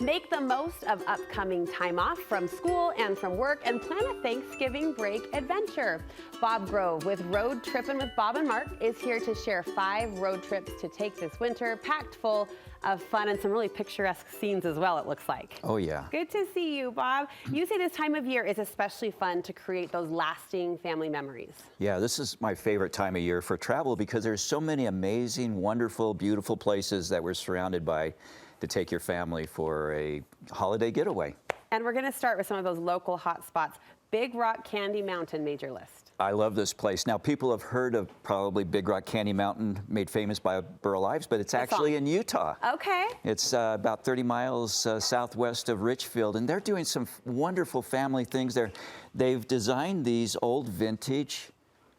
Make the most of upcoming time off from school and from work and plan a Thanksgiving break adventure. Bob Grove with Road Trippin' with Bob and Mark is here to share 5 road trips to take this winter, packed full of fun and some really picturesque scenes as well, it looks like. Oh, yeah. Good to see you, Bob. You say this time of year is especially fun to create those lasting family memories. Yeah, this is my favorite time of year for travel because there's so many amazing, wonderful, beautiful places that we're surrounded by to take your family for a holiday getaway. And we're going to start with some of those local hot spots. Big Rock Candy Mountain made your list. I love this place. Now, people have heard of probably Big Rock Candy Mountain, made famous by Burl Ives, but it's actually in Utah. Okay. It's about 30 miles southwest of Richfield, and they're doing some wonderful family things there. They've designed these old vintage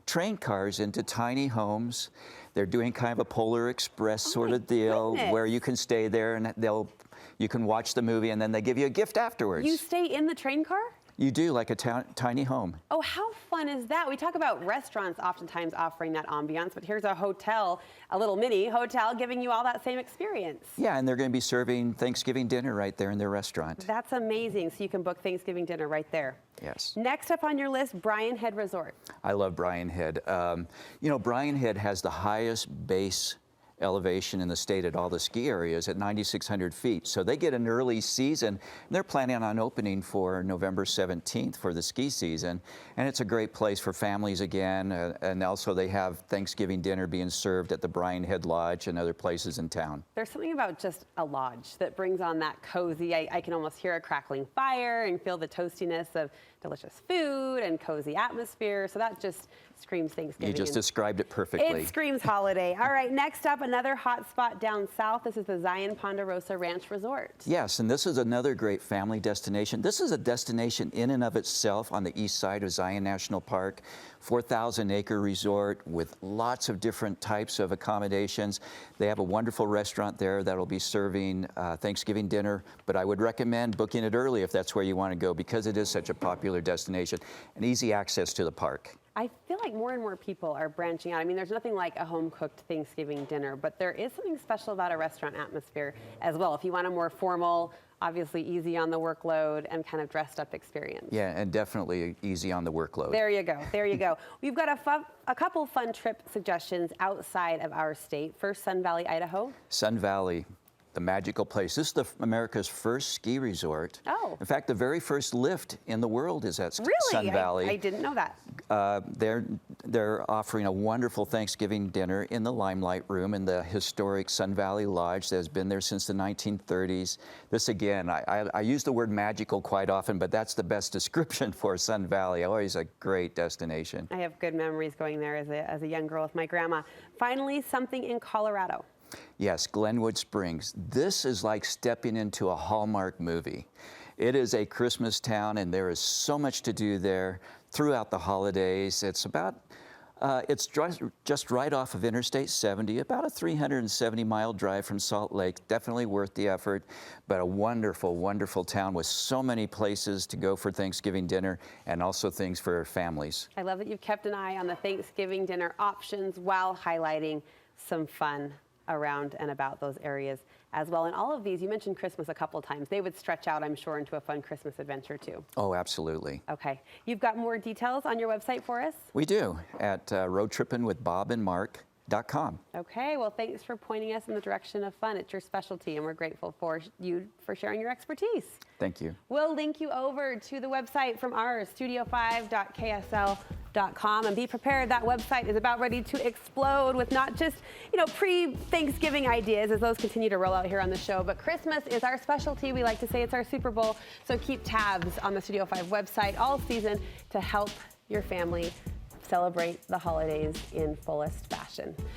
train cars into tiny homes. They're doing kind of a Polar Express sort of deal where you can stay there and you can watch the movie and then they give you a gift afterwards. You stay in the train car? You do, like a tiny home. Oh, how fun is that? We talk about restaurants oftentimes offering that ambiance, but here's a hotel, a little mini hotel, giving you all that same experience. Yeah, and they're going to be serving Thanksgiving dinner right there in their restaurant. That's amazing. So you can book Thanksgiving dinner right there. Yes. Next up on your list, Brian Head Resort. I love Brian Head. You know, Brian Head has the highest base elevation in the state at all the ski areas at 9,600 feet. So they get an early season. And they're planning on opening for November 17th for the ski season. And it's a great place for families again. And also they have Thanksgiving dinner being served at the Brian Head Lodge and other places in town. There's something about just a lodge that brings on that cozy, I can almost hear a crackling fire and feel the toastiness of delicious food and cozy atmosphere. So that just screams Thanksgiving. You just described it perfectly. It screams holiday. All right, next up, another hot spot down south. This is the Zion Ponderosa Ranch Resort. Yes, and this is another great family destination. This is a destination in and of itself on the east side of Zion National Park. 4,000-acre resort with lots of different types of accommodations. They have a wonderful restaurant there that'll be serving Thanksgiving dinner, but I would recommend booking it early if that's where you want to go because it is such a popular destination and easy access to the park. I feel like more and more people are branching out. I mean, there's nothing like a home-cooked Thanksgiving dinner, but there is something special about a restaurant atmosphere as well. If you want a more formal, obviously easy on the workload and kind of dressed up experience. Yeah, and definitely easy on the workload. There you go, there you go. We've got a couple fun trip suggestions outside of our state. First, Sun Valley, Idaho. Sun Valley. The magical place. This is America's first ski resort. Oh. In fact, the very first lift in the world is at Sun Valley. I didn't know that. They're offering a wonderful Thanksgiving dinner in the Limelight Room in the historic Sun Valley Lodge that has been there since the 1930s. This again, I use the word magical quite often, but that's the best description for Sun Valley. Always a great destination. I have good memories going there as a young girl with my grandma. Finally, something in Colorado. Yes, Glenwood Springs. This is like stepping into a Hallmark movie. It is a Christmas town, and there is so much to do there throughout the holidays. It's just right off of Interstate 70, about a 370-mile drive from Salt Lake. Definitely worth the effort, but a wonderful, wonderful town with so many places to go for Thanksgiving dinner and also things for families. I love that you've kept an eye on the Thanksgiving dinner options while highlighting some fun around and about those areas as well. And all of these, you mentioned Christmas a couple of times. They would stretch out, I'm sure, into a fun Christmas adventure too. Oh, absolutely. Okay. You've got more details on your website for us? We do, at roadtrippinwithbobandmark.com. Okay. Well, thanks for pointing us in the direction of fun. It's your specialty, and we're grateful for you for sharing your expertise. Thank you. We'll link you over to the website from ours, studio5.ksl.com, and be prepared. That website is about ready to explode with not just, pre-Thanksgiving ideas as those continue to roll out here on the show, but Christmas is our specialty. We like to say it's our Super Bowl, so keep tabs on the Studio 5 website all season to help your family celebrate the holidays in fullest fashion.